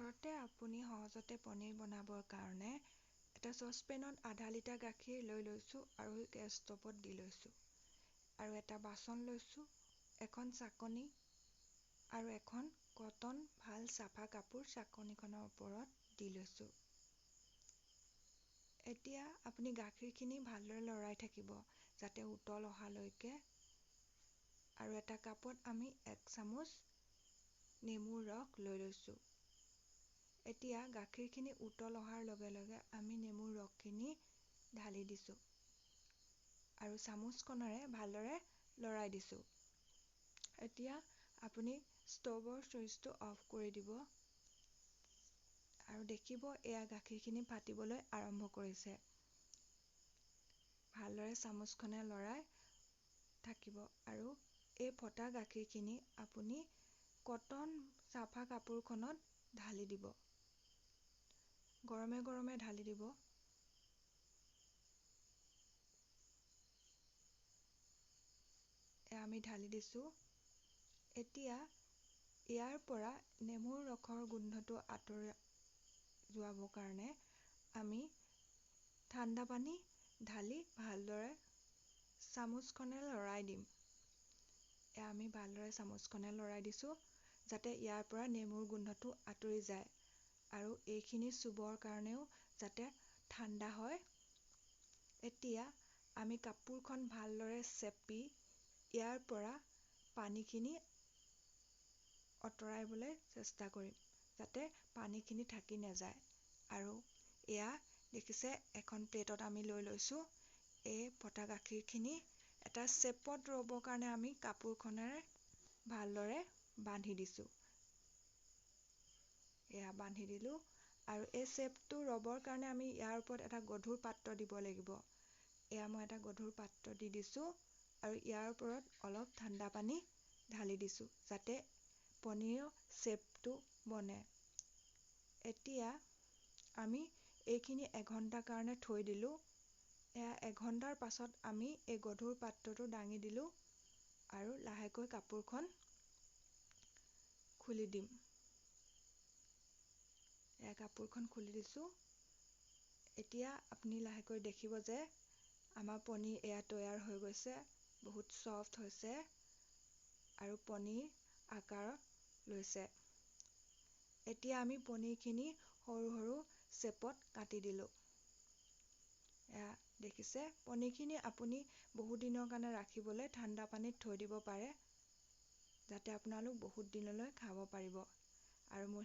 ঘৰতে আপুনি সহজতে পনীৰ বনাবৰ কাৰণে এটা চচপেনত আধা লিটাৰ গাখীৰ লৈ লৈছোঁ আৰু গেছ ষ্টভত দি লৈছোঁ আৰু এটা বাচন লৈছোঁ, এখন চাকনি আৰু এখন কটন ভাল চাফা কাপোৰ চাকনিখনৰ ওপৰত দি লৈছোঁ। এতিয়া আপুনি গাখীৰখিনি ভালদৰে লৰাই থাকিব যাতে উতল অহালৈকে। আৰু এটা কাপত আমি 1 চামুচ নেমুৰ ৰস লৈ লৈছোঁ। এতিয়া গাখীৰখিনি উতল অহাৰ লগে লগে আমি নেমুৰ ৰসখিনি ঢালি দিছোঁ আৰু চামুচখনেৰে ভালদৰে লৰাই দিছোঁ। এতিয়া আপুনি ষ্টভৰ চুইচটো অফ কৰি দিব আৰু দেখিব এয়া গাখীৰখিনি ফাটিবলৈ আৰম্ভ কৰিছে। ভালদৰে চামুচখনে লৰাই থাকিব আৰু এই ফটা গাখীৰখিনি আপুনি কটন চাফা কাপোৰখনত ঢালি দিব। গৰমে গৰমে ঢালি দিব। আমি ঢালি দিছোঁ। এতিয়া ইয়াৰ পৰা নেমুৰ ৰসৰ গোন্ধটো আঁতৰি যোৱাবৰ কাৰণে আমি ঠাণ্ডা পানী ঢালি ভালদৰে চামুচখনে লৰাই দিম। আমি ভালদৰে চামুচখনে লৰাই দিছোঁ যাতে ইয়াৰ পৰা নেমুৰ গোন্ধটো আঁতৰি যায় আৰু এইখিনি চুবৰ কাৰণেও যাতে ঠাণ্ডা হয়। এতিয়া আমি কাপোৰখন ভালদৰে চেপি ইয়াৰ পৰা পানীখিনি আঁতৰাবলৈ চেষ্টা কৰিম যাতে পানীখিনি থাকি নাযায়। আৰু এয়া দেখিছে এখন প্লেটত আমি লৈ লৈছোঁ। এই ফটা গাখীৰখিনি এটা চেপত ৰ'বৰ কাৰণে আমি কাপোৰখনেৰে ভালদৰে বান্ধি দিছোঁ। এয়া বান্ধি দিলোঁ আৰু এই চেপটো ৰ'বৰ কাৰণে আমি ইয়াৰ ওপৰত এটা গধুৰ পাত্ৰ দিব লাগিব। এয়া মই এটা গধুৰ পাত্ৰ দি দিছোঁ আৰু ইয়াৰ ওপৰত অলপ ঠাণ্ডা পানী ঢালি দিছোঁ যাতে পনীৰৰ চেপটো বনে। এতিয়া আমি এইখিনি এঘণ্টাৰ কাৰণে থৈ দিলোঁ। এয়া এঘণ্টাৰ পাছত আমি এই গধুৰ পাত্ৰটো দাঙি দিলোঁ আৰু লাহেকৈ কাপোৰখন খুলি দিম। এয়া কাপোৰখন খুলি দিছোঁ। এতিয়া আপুনি লাহেকৈ দেখিব যে আমাৰ পনীৰ এয়া তৈয়াৰ হৈ গৈছে। বহুত ছফ্ট হৈছে আৰু পনীৰ আকাৰত লৈছে। এতিয়া আমি পনীৰখিনি সৰু সৰু চেপত কাটি দিলোঁ। এয়া দেখিছে পনীৰখিনি আপুনি বহুত দিনৰ কাৰণে ৰাখিবলৈ ঠাণ্ডা পানীত থৈ দিব পাৰে যাতে আপোনালোক বহুত দিনলৈ খাব পাৰিব। আৰু